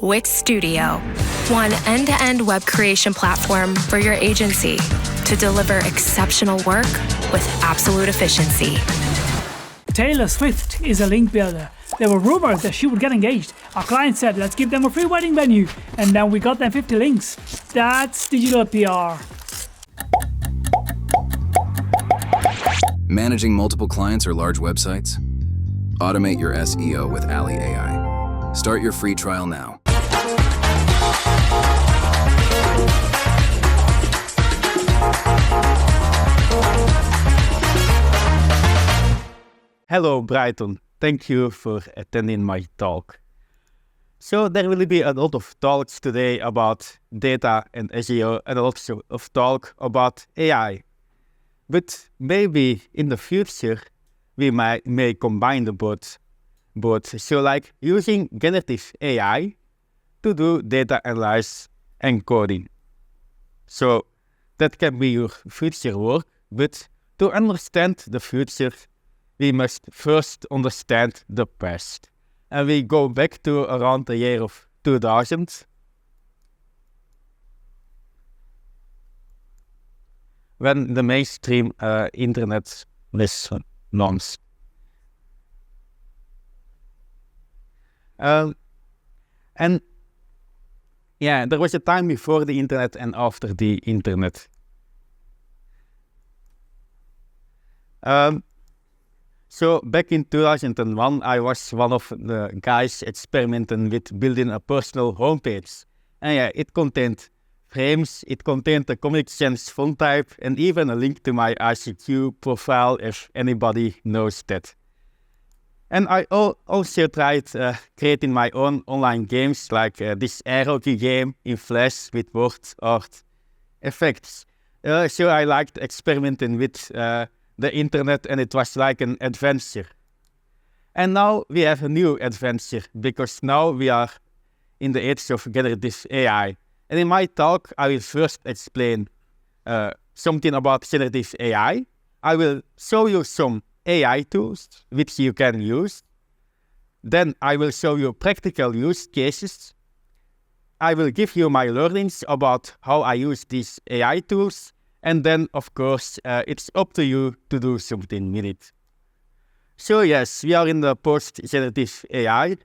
Wix Studio, one end-to-end web creation platform for your agency to deliver exceptional work with absolute efficiency. Taylor Swift is a link builder. There were rumors that she would get engaged. Our client said, let's give them a free wedding venue. And then we got them 50 links. That's digital PR. Managing multiple clients or large websites? Automate your SEO with Ali AI. Start your free trial now. Hello, Brighton. Thank you for attending my talk. So there will be a lot of talks today about data and SEO and also of talk about AI. But maybe in the future, we may combine the both. So like using generative AI to do data analysis and coding. So that can be your future work, but to understand the future, we must first understand the past. And we go back to around the year of 2000, when the mainstream internet was launched. And yeah, there was a time before the internet and after the internet. So back in 2001, I was one of the guys experimenting with building a personal homepage. And yeah, it contained frames, it contained a Comic Sans font type, and even a link to my ICQ profile if anybody knows that. And I also tried creating my own online games, like this air hockey game in Flash with word art effects. So I liked experimenting with the internet, and it was like an adventure. And now we have a new adventure, because now we are in the age of generative AI. And in my talk, I will first explain something about generative AI. I will show you some AI tools which you can use. Then I will show you practical use cases. I will give you my learnings about how I use these AI tools. And then, of course, it's up to you to do something with it. So yes, we are in the post-generative AI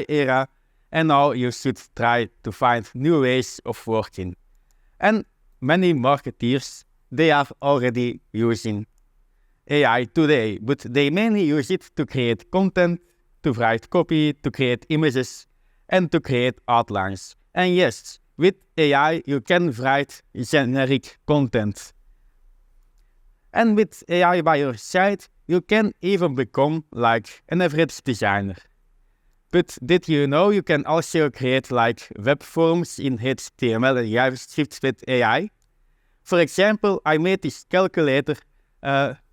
era, and now you should try to find new ways of working. And many marketeers, they are already using AI today, but they mainly use it to create content, to write copy, to create images, and to create outlines. And yes, with AI, you can write generic content. And with AI by your side, you can even become like an average designer. But did you know you can also create like web forms in HTML and JavaScript with AI? For example, I made this calculator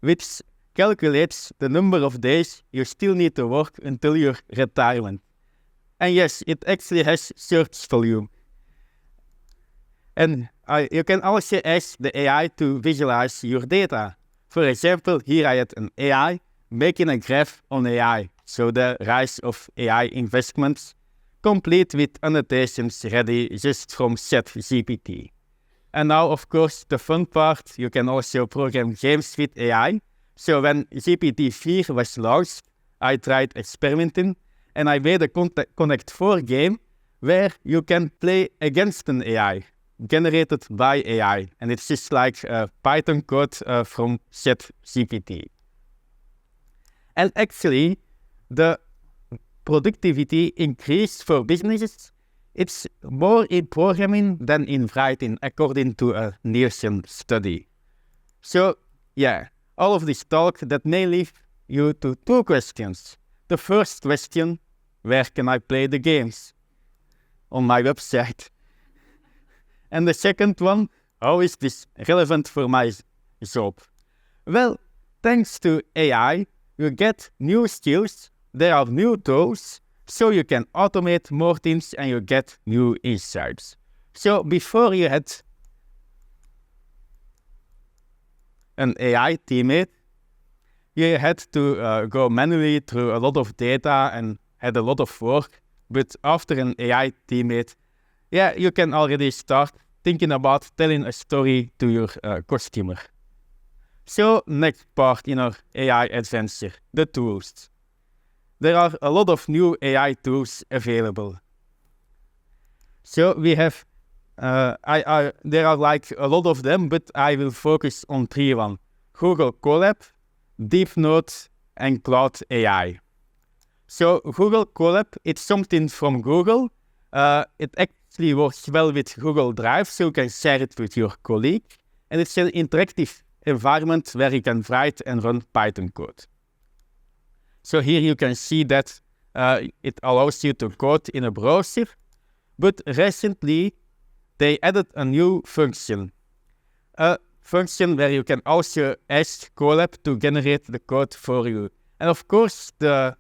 which calculates the number of days you still need to work until your retirement. And yes, it actually has search volume. And you can also ask the AI to visualize your data. For example, here I had an AI making a graph on AI, so the rise of AI investments, complete with annotations ready just from ChatGPT. And now, of course, the fun part, you can also program games with AI. So when GPT-4 was launched, I tried experimenting, and I made a Connect 4 game where you can play against an AI. Generated by AI, and it's just like Python code from ChatGPT. And actually, the productivity increase for businesses, it's more in programming than in writing, according to a Nielsen study. So, yeah, all of this talk that may lead you to two questions. The first question, where can I play the games? On my website. And the second one, how is this relevant for my job? Well, thanks to AI, you get new skills, there are new tools, so you can automate more things and you get new insights. So before you had an AI teammate, you had to go manually through a lot of data and had a lot of work but after an AI teammate, you can already start thinking about telling a story to your customer. So, next part in our AI adventure, the tools. There are a lot of new AI tools available. So we have, there are like a lot of them, but I will focus on 3 of them. Google Colab, Deepnote, and Cloud AI. So Google Colab, it's something from Google. It actually works well with Google Drive, so you can share it with your colleague. And it's an interactive environment where you can write and run Python code. So here you can see that it allows you to code in a browser, but recently they added a new function. A function where you can also ask Colab to generate the code for you. And of course, the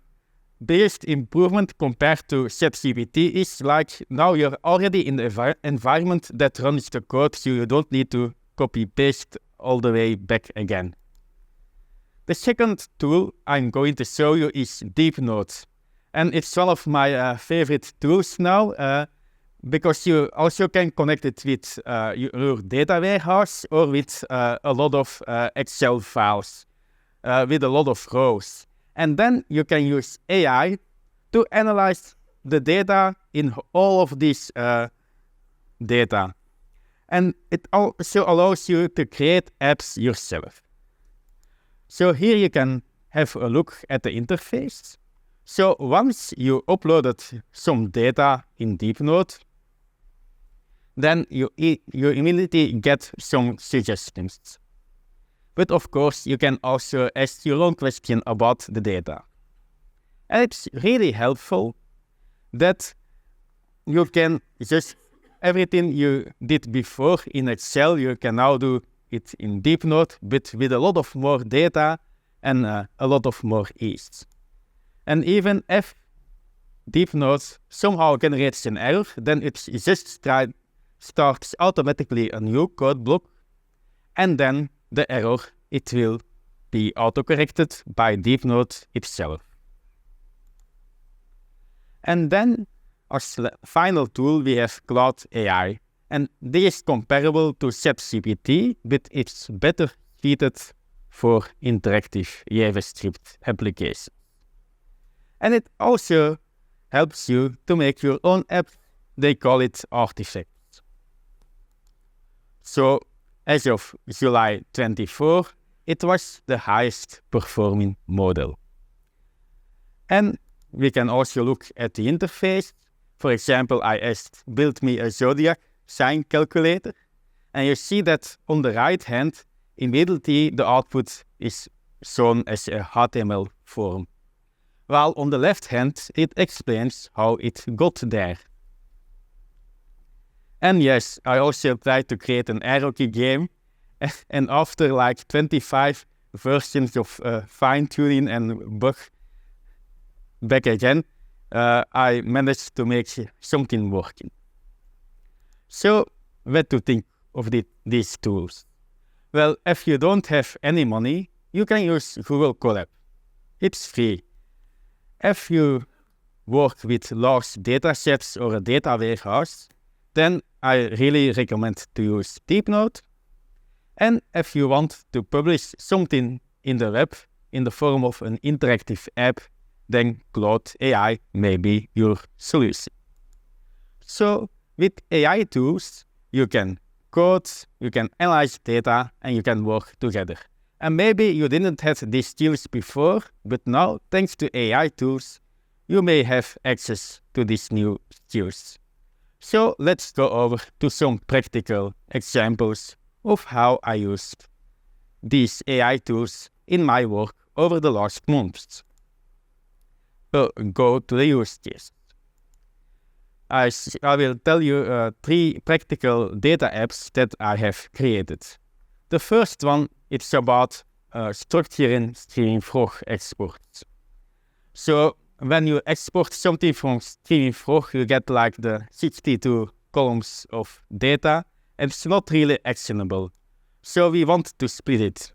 biggest improvement compared to ChatGPT is like now you're already in the environment that runs the code, so you don't need to copy-paste all the way back again. The second tool I'm going to show you is Deepnote. And it's one of my favorite tools now, because you also can connect it with your data warehouse or with a lot of Excel files, with a lot of rows. And then you can use AI to analyze the data in all of these data. And it also allows you to create apps yourself. So here you can have a look at the interface. So once you uploaded some data in Deepnote, then you immediately get some suggestions. But of course, you can also ask your own question about the data. And it's really helpful that you can just everything you did before in Excel, you can now do it in Deepnote, but with a lot of more data and a lot of more ease. And even if Deepnote somehow generates an error, then it just starts automatically a new code block, and then the error, it will be autocorrected by Deepnote itself. And then as final tool, we have Cloud AI. And this is comparable to ChatGPT, but it's better suited for interactive JavaScript applications. And it also helps you to make your own app. They call it artifacts. So as of July 24, it was the highest performing model. And we can also look at the interface. For example, I asked, build me a zodiac sign calculator. And you see that on the right hand, immediately the output is shown as a HTML form. While on the left hand, it explains how it got there. And yes, I also tried to create an arrow key game. And after like 25 versions of fine-tuning and bug back again, I managed to make something working. So, what to think of these tools? Well, if you don't have any money, you can use Google Colab. It's free. If you work with large data sets or a data warehouse, then I really recommend to use Deepnote. And if you want to publish something in the web in the form of an interactive app, then Cloud AI may be your solution. So with AI tools, you can code, you can analyze data, and you can work together. And maybe you didn't have these skills before, but now, thanks to AI tools, you may have access to these new skills. So let's go over to some practical examples of how I used these AI tools in my work over the last months. So go to the use case. I will tell you 3 practical data apps that I have created. The first one, it's about structuring Streaming Frog exports. So when you export something from Streaming Frog, you get like the 62 columns of data, and it's not really actionable. So we want to split it.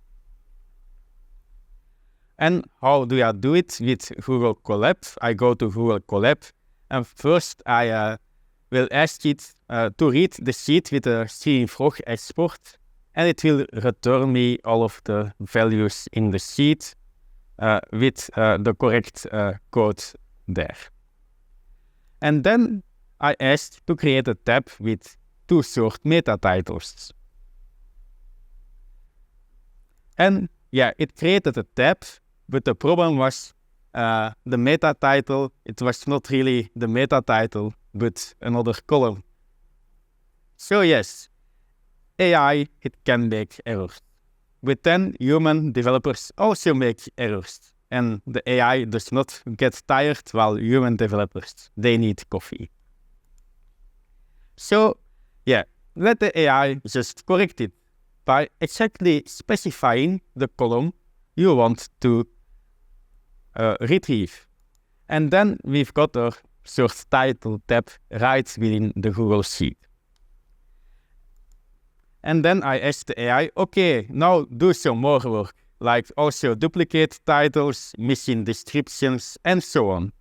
And how do I do it? With Google Colab. I go to Google Colab, And first, I will ask it to read the sheet with a streaming export, and it will return me all of the values in the sheet with the correct code there. And then I asked to create a tab with 2 short meta titles. And yeah, it created a tab, but the problem was the meta title. It was not really the meta title, but another column. So yes, AI, it can make errors. But then human developers also make errors. And the AI does not get tired while human developers, they need coffee. So yeah, let the AI just correct it by exactly specifying the column you want to retrieve. And then we've got our source title tab right within the Google Sheet. And then I asked the AI, okay, now do some more work, like also duplicate titles, missing descriptions, and so on.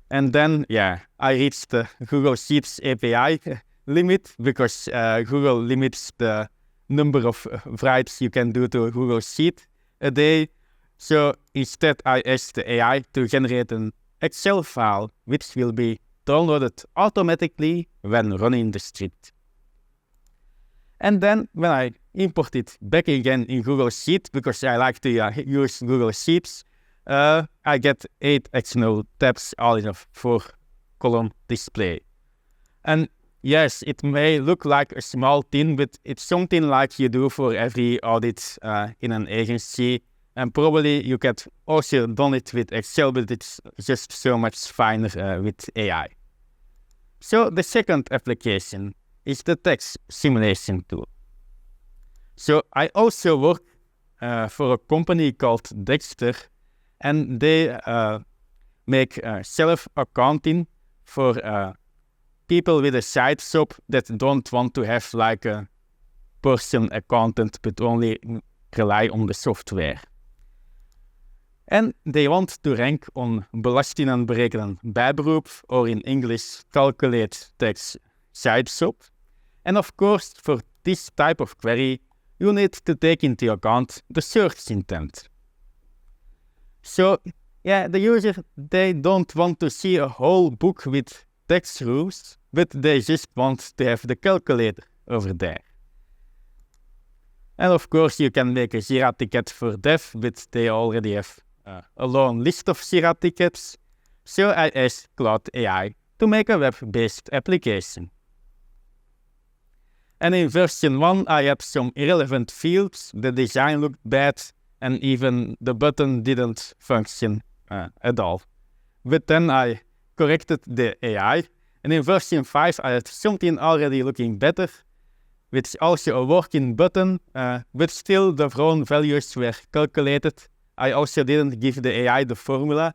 And then, yeah, I reached the Google Sheets API limit, because Google limits the number of writes you can do to a Google Sheet a day. So instead, I asked the AI to generate an Excel file, which will be downloaded automatically when running the script. And then when I import it back again in Google Sheet, because I like to use Google Sheets, I get 8 XML tabs all in a 4-column display. And yes, it may look like a small thing, but it's something like you do for every audit in an agency. And probably you could also done it with Excel, but it's just so much finer with AI. So the second application is the text simulation tool. So I also work for a company called Dexter, and they make self-accounting for people with a side shop that don't want to have like a person accountant, but only rely on the software. En they want to rank on belasting en berekenen bijberoep, or in English, calculate tax side shop. And of course, for this type of query, you need to take into account the search intent. So, yeah, the user, they don't want to see a whole book with tax rules, but they just want to have the calculator over there. And of course, you can make a Jira ticket for dev, but they already have a long list of Jira tickets. So I asked Cloud AI to make a web-based application. And in version 1, I had some irrelevant fields, the design looked bad, and even the button didn't function at all. But then I corrected the AI, and in version 5, I had something already looking better, with also a working button, but still the wrong values were calculated. I also didn't give the AI the formula,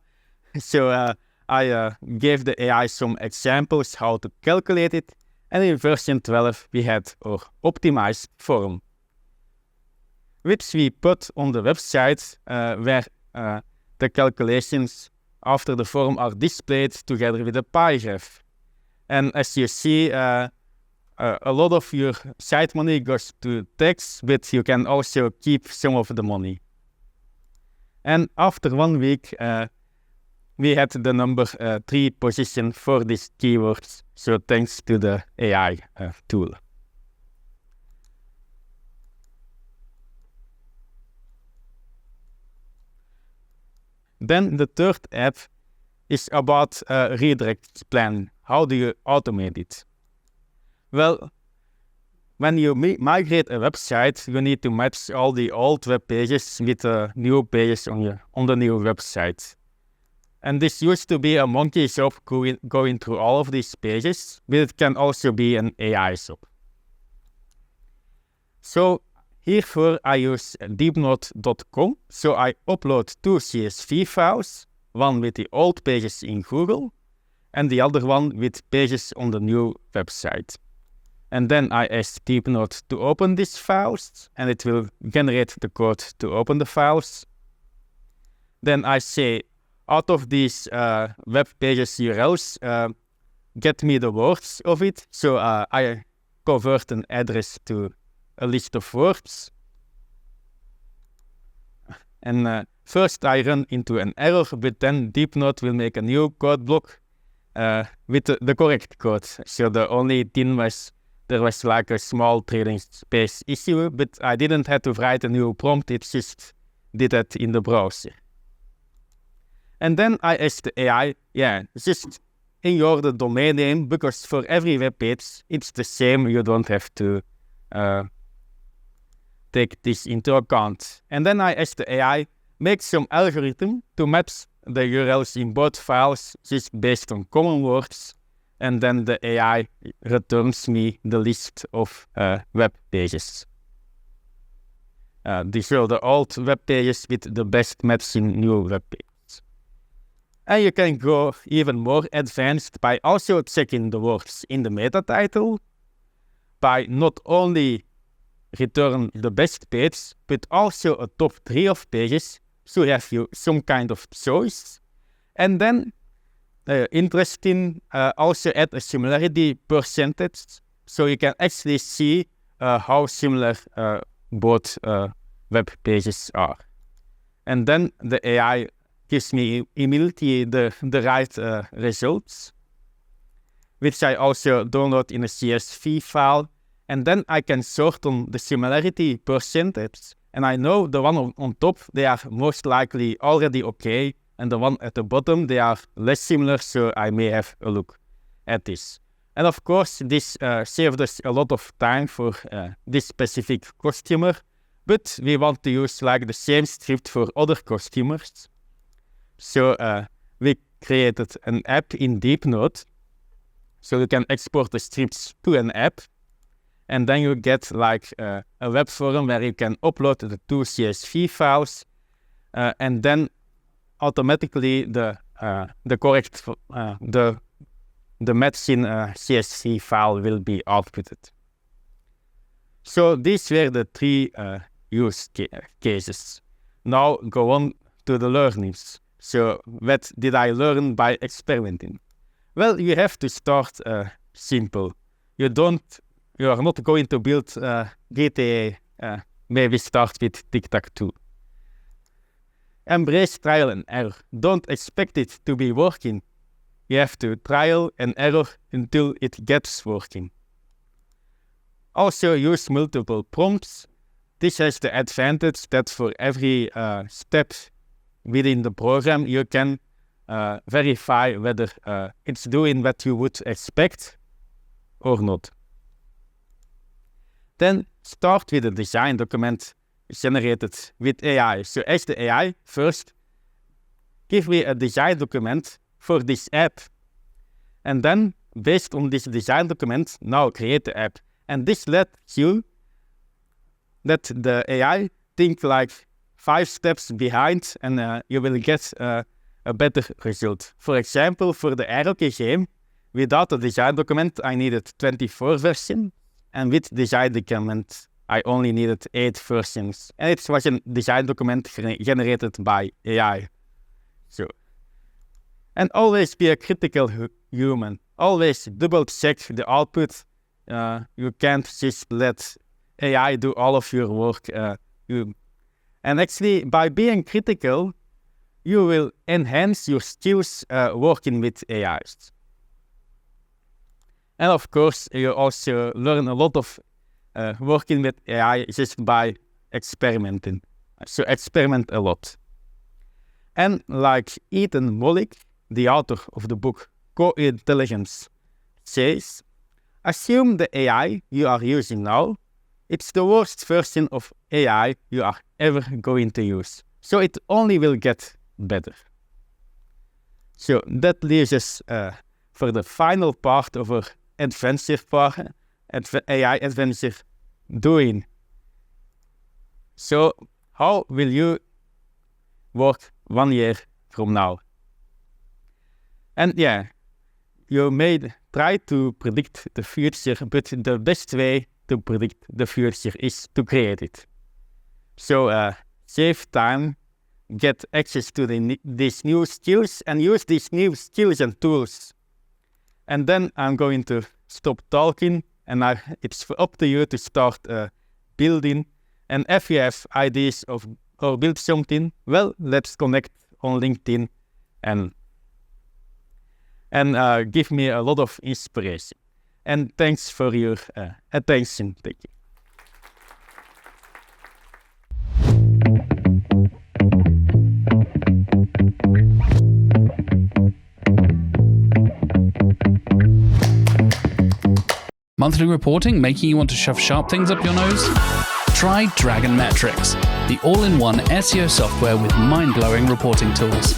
so I gave the AI some examples how to calculate it, and in version 12 we had our optimized form, which we put on the website where the calculations after the form are displayed together with a pie graph. And as you see, a lot of your site money goes to tax, but you can also keep some of the money. And after 1 week, we had the number 3 position for these keywords, so thanks to the AI tool. Then the third app is about redirect plan. How do you automate it? Well, when you migrate a website, you need to match all the old web pages with the new pages on the new website. And this used to be a monkey shop going through all of these pages, but it can also be an AI shop. So herefore I use deepnote.com, so I upload 2 CSV files, one with the old pages in Google, and the other one with pages on the new website. And then I ask Deepnote to open these files, and it will generate the code to open the files. Then I say, out of these web pages URLs, get me the words of it. So I convert an address to a list of words. And first I run into an error, but then Deepnote will make a new code block with the correct code. So the only thing was there was like a small trailing space issue, but I didn't have to write a new prompt, it just did that in the browser. And then I asked the AI, just ignore the domain name, because for every web page it's the same, you don't have to take this into account. And then I asked the AI, make some algorithm to map the URLs in both files just based on common words, and then the AI returns me the list of web pages. These are the old web pages with the best matching new web pages. And you can go even more advanced by also checking the words in the meta title, by not only return the best page, but also a top 3 of pages, so you have some kind of choice. And then, interesting, also add a similarity percentage, so you can actually see how similar both web pages are. And then the AI gives me immediately the right results, which I also download in a CSV file. And then I can sort on the similarity percentage. And I know the one on top, they are most likely already okay. And the one at the bottom, they are less similar, so I may have a look at this. And of course, this saved us a lot of time for this specific customer. But we want to use like the same script for other customers. So we created an app in Deepnote. So you can export the scripts to an app. And then you get like a web forum where you can upload the 2 CSV files, and then automatically the correct the matching CSV file will be outputted. So these were the 3 use cases. Now go on to the learnings. So what did I learn by experimenting? Well, you have to start simple. You are not going to build GTA, maybe start with tic-tac-toe. Embrace trial and error. Don't expect it to be working. You have to trial and error until it gets working. Also use multiple prompts. This has the advantage that for every step within the program you can verify whether it's doing what you would expect or not. Then start with a design document generated with AI. So ask the AI first, give me a design document for this app. And then, based on this design document, now create the app. And this lets you, let the AI think like 5 steps behind, and you will get a better result. For example, for the Aeroke game, without a design document, I needed 24 versions. And with design document, I only needed 8 versions. And it was a design document generated by AI. So, and always be a critical human. Always double check the output. You can't just let AI do all of your work. And actually, by being critical, you will enhance your skills working with AIs. And of course, you also learn a lot of working with AI just by experimenting. So experiment a lot. And like Ethan Mollick, the author of the book Co-Intelligence, says, assume the AI you are using now, it's the worst version of AI you are ever going to use. So it only will get better. So that leaves us for the final part of our adventure part, AI adventure doing. So how will you work 1 year from now? And yeah, you may try to predict the future, but the best way to predict the future is to create it. So save time, get access to these new skills and use these new skills and tools. And then I'm going to stop talking, and it's up to you to start building. And if you have ideas of how to build something, well, let's connect on LinkedIn and give me a lot of inspiration. And thanks for your attention. Thank you. Monthly reporting making you want to shove sharp things up your nose? Try Dragon Metrics, the all-in-one SEO software with mind-blowing reporting tools.